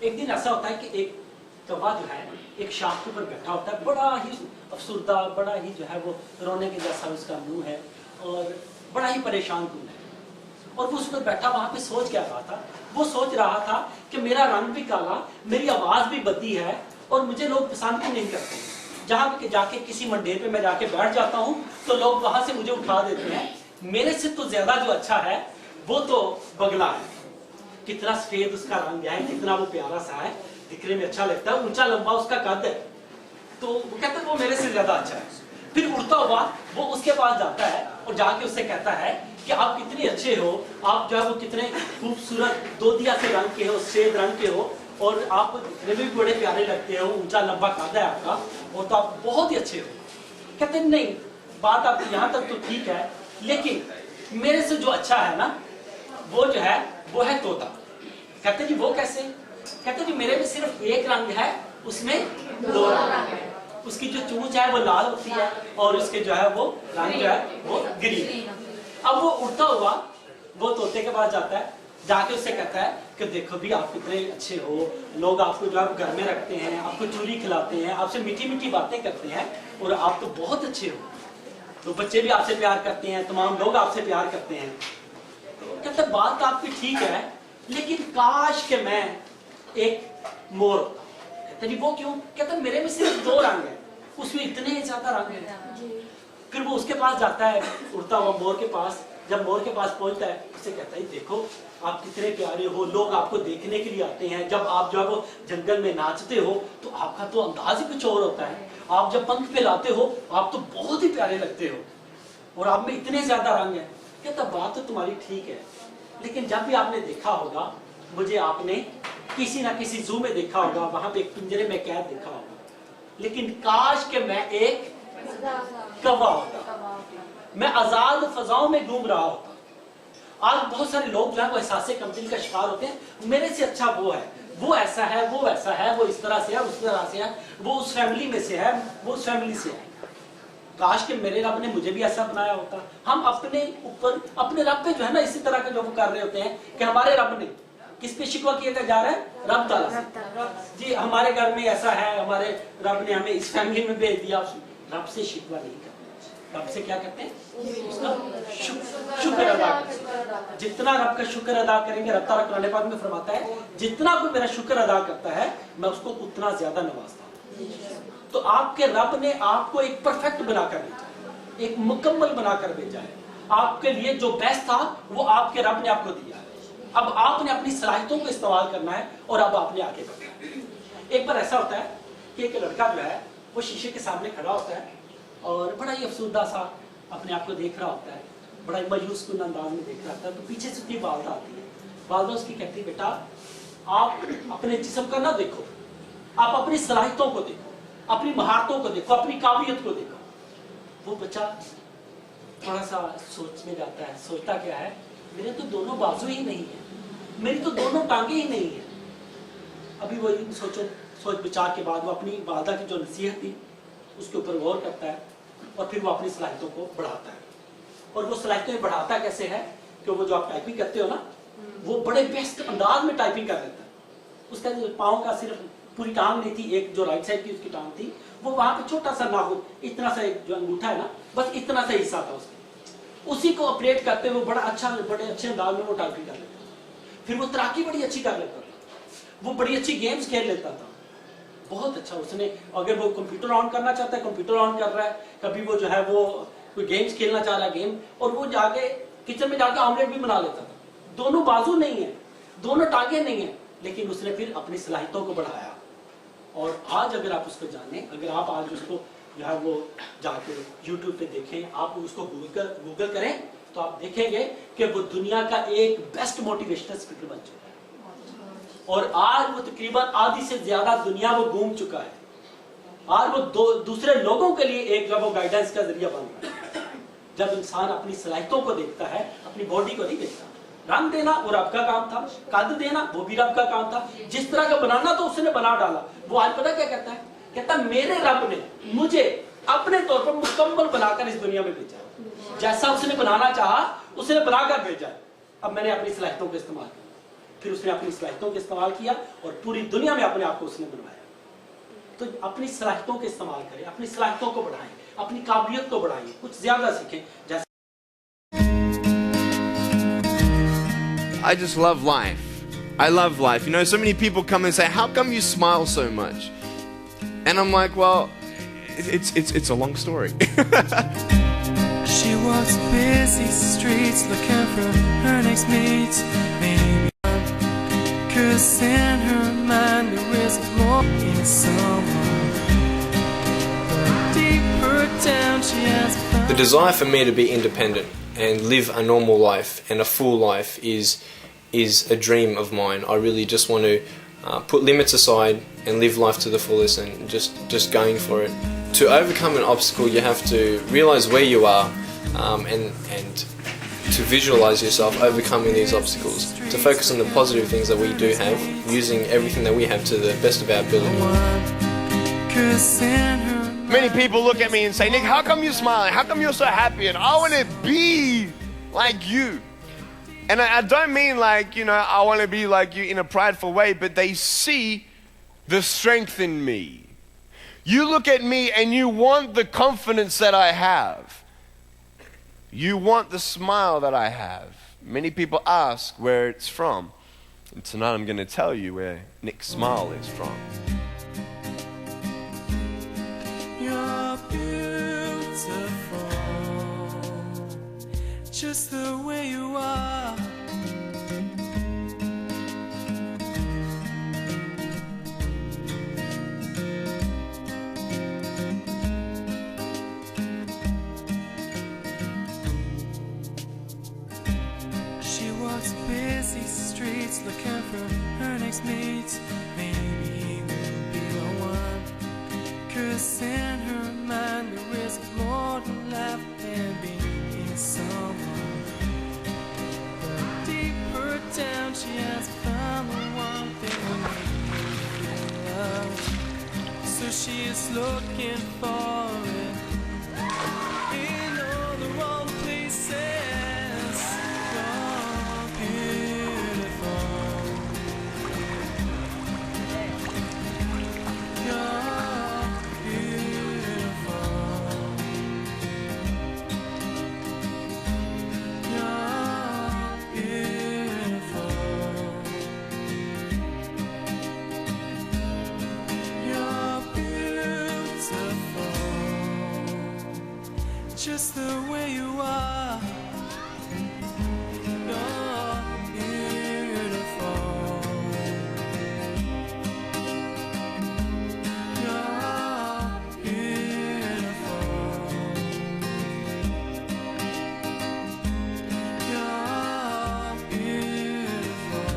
एक दिन ऐसा होता है कि एक कौवा जो है एक शाख के ऊपर बैठा होता है, बड़ा ही अफसुर्दा, बड़ा ही जो है वो रोने के जैसा उसका मुंह है और बड़ा ही परेशान कुन है। और वो उस पर बैठा वहां पे सोच क्या रहा था? वो सोच रहा था कि मेरा रंग भी काला, मेरी आवाज भी बद्दी है और मुझे लोग पसंद भी नहीं करते। जहां पे जाके किसी मंडेर पे मैं जाके बैठ जाता हूँ तो लोग वहां से मुझे उठा देते हैं। मेरे से तो ज्यादा जो अच्छा है वो तो बगला है, कितना सफेद उसका रंग है, कितना वो प्यारा सा है, दिखने में अच्छा लगता है, ऊंचा लंबा उसका कद है, तो वो कहता है वो मेरे से ज्यादा अच्छा है। फिर उड़ता हुआ वो उसके पास जाता है और जाके उससे कहता है कि आप कितने अच्छे हो, आप जो है वो कितने खूबसूरत दोदिया से रंग के हो, सफेद रंग के हो और आप दिखने में भी बड़े प्यारे लगते हो, ऊंचा लंबा कद है आपका और तो आप बहुत ही अच्छे हो। कहते नहीं, बात आपकी यहाँ तक तो ठीक है, लेकिन मेरे से जो अच्छा है ना वो जो है वो है तोता। कहते जी वो कैसे? कहते जी मेरे में सिर्फ एक रंग है, उसमें दो रंग है, उसकी जो चूंच है वो लाल होती है और उसके जो है वो रंग जो है वो ग्रीन। अब वो उड़ता हुआ वो तोते के पास जाता है, जाके उससे कहता है कि देखो भी आप कितने अच्छे हो, लोग आपको जो है घर में रखते हैं, आपको चूरी खिलाते हैं, आपसे मीठी मीठी बातें करते हैं और आप तो बहुत अच्छे हो, तो बच्चे भी आपसे प्यार करते हैं, तमाम लोग आपसे प्यार करते हैं। कहते बात आपकी ठीक है, लेकिन काश के मैं एक मोर। कहते जी वो क्यों? कहते मेरे में सिर्फ दो रंग है, उसमें इतने ज्यादा रंग है। फिर वो उसके पास जाता है, उड़ता हुआ मोर के पास। जब मोर के पास पहुंचता है उसे कहता है देखो आप कितने प्यारे हो, लोग आपको देखने के लिए आते हैं, जब आप जो है वो जंगल में नाचते हो तो आपका तो अंदाज ही कुछ और होता है, आप जब पंख फैलाते हो आप तो बहुत ही प्यारे लगते हो और आप में इतने ज्यादा रंग है। कहता बात तो तुम्हारी ठीक है, लेकिन जब भी आपने देखा होगा मुझे, आपने किसी ना किसी जू में देखा होगा, वहां पे एक पिंजरे में कैद देखा होगा, लेकिन काश के मैं एक कौवा होता, मैं आजाद फजाओं में घूम रहा होता। आज बहुत सारे लोग जो है वो एहसास कमजोरी का शिकार होते हैं, मेरे से अच्छा वो है, वो ऐसा है, वो ऐसा है, वो इस तरह से है, उस तरह से है, वो उस फैमिली में से है, वो उस फैमिली से है। काश के मेरे रब ने मुझे भी ऐसा बनाया होता। हम अपने ऊपर, अपने रब पे जो है ना इसी तरह के जो वो कर रहे होते हैं कि हमारे रब ने, किस पे शिकवा किया जा रहा है? रब ताला से। जी हमारे घर में ऐसा है, हमारे रब ने हमें इस फैमिली में भेज दिया। रब से शिकवा नहीं करते, रब से क्या करते हैं? उसका शुक्र अदा करते। जितना रब का शुक्र अदा करेंगे, रब ताला कुरान पाक में फरमाता है जितना कोई मेरा शुक्र अदा करता है मैं उसको उतना ज्यादा नवाजता हूं। तो आपके रब ने आपको एक परफेक्ट बनाकर भेजा, एक मुकम्मल बनाकर भेजा है। आपके लिए जो बेस्ट था वो आपके रब ने आपको दिया है। अब आपने अपनी सलाहियतों को इस्तेमाल करना है और अब आपने आगे बढ़ना है। एक बार ऐसा होता है कि एक लड़का जो है वो शीशे के सामने खड़ा होता है और बड़ा ही अफसुर्दा सा अपने आप को देख रहा होता है, बड़ा ही मायूस कुन अंदाज में देख रहा होता है। तो पीछे से उसकी वालदा आती है, वालदा उसकी कहती है बेटा आप अपने जिस्म का ना देखो, आप अपनी सलाहियतों को देखो, अपनी महारतों को देखो, अपनी काबिलियत को देखो। वो बच्चा थोड़ा सा सोच में जाता है, सोचता क्या है मेरे तो दोनों बाजू ही नहीं है, मेरी तो दोनों टांगे ही नहीं है। अभी वो सोच विचार के बाद वो अपनी वालदा की जो नसीहत थी उसके ऊपर गौर करता है और फिर वो अपनी सलाहियतों को बढ़ाता है। और वो सलाहियतें बढ़ाता कैसे है कि वो जो आप टाइपिंग करते हो ना वो बड़े बेस्ट अंदाज में टाइपिंग कर लेता है। उसका पाँव का सिर्फ पूरी टांग नहीं थी, एक जो राइट साइड की उसकी टांग थी, वो वहां पे छोटा सा नाखून, इतना सा एक जो अंगूठा है ना, बस इतना सा हिस्सा था उसके, उसी को ऑपरेट करते हुए बड़ा अच्छा, बड़े अच्छे अंदाज में वो टाइपिंग कर लेता था। फिर वो तैराकी बड़ी अच्छी कर लेता था, वो बड़ी अच्छी गेम्स खेल लेता था, बहुत अच्छा। उसने अगर वो कंप्यूटर ऑन करना चाहता है कंप्यूटर ऑन कर रहा है, कभी वो जो है वो कोई गेम्स खेलना चाह रहा है गेम, और वो जाके किचन में जाके ऑमलेट भी बना लेता था। दोनों बाजू नहीं है, दोनों टांगे नहीं है, लेकिन उसने फिर अपनी सलाहियतों को बढ़ाया। और आज अगर आप उसको जाने, अगर आप आज उसको जो है वो जाके YouTube पे देखें, आप उसको गूगल करें तो आप देखेंगे कि वो दुनिया का एक बेस्ट मोटिवेशनल स्पीकर बन चुका है। और आज वो तकरीबन आधी से ज्यादा दुनिया वो घूम चुका है। आज वो दूसरे लोगों के लिए एक जब वो गाइडेंस का जरिया बन रहा है। जब इंसान अपनी सलाहियतों को देखता है, अपनी बॉडी को नहीं देखता। रंग देना वो रब का काम था, कद देना वो भी रब का काम था, जिस तरह का बनाना तो उसने बना डाला। वो आज पता क्या कहता है? कहता मेरे रब ने मुझे अपने तौर पर मुकम्मल बनाकर इस दुनिया में भेजा, जैसा उसने बनाना चाहा उसने बनाकर भेजा। अब मैंने अपनी सलाहियतों को इस्तेमाल किया। फिर उसने अपनी सलाहियतों का इस्तेमाल किया और पूरी दुनिया में अपने आप को उसने बनवाया। तो अपनी सलाहियतों का इस्तेमाल करें, अपनी सलाहियतों को बढ़ाएं, अपनी काबिलियत को बढ़ाएं, कुछ ज्यादा सीखें। जैसे I just love life. I love life. You know, so many people come and say, "How come you smile so much?" And I'm like, well, it's a long story. She walks busy streets looking for her next mate. Maybe 'cause in her mind there is more in someone. But deeper down she has found The desire for me to be independent and live a normal life and a full life is a dream of mine. I really just want to put limits aside and live life to the fullest and just going for it. To overcome an obstacle, you have to realize where you are and to visualize yourself overcoming these obstacles. To focus on the positive things that we do have, using everything that we have to the best of our ability. 'cause in her Many people look at me and say, "Nick, how come you're smiling? How come you're so happy?" And I want to be like you. And I don't mean like, you know, I want to be like you in a prideful way, but they see the strength in me. You look at me and you want the confidence that I have. You want the smile that I have. Many people ask where it's from. And tonight I'm going to tell you where Nick's smile is from. You're beautiful, just the way you are. She walks busy streets looking for her next mate. Maybe he will be the one. 'Cause in her mind there is more to life than being someone. But deeper down she has found the one thing that makes her feel loved. So she is looking for it in all the wrong places. You're beautiful. You're beautiful. You're beautiful. You're beautiful, just the way you are. You're beautiful. You're beautiful. You're beautiful.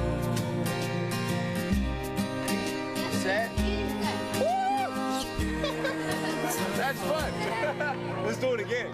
That's fun. Let's do it again.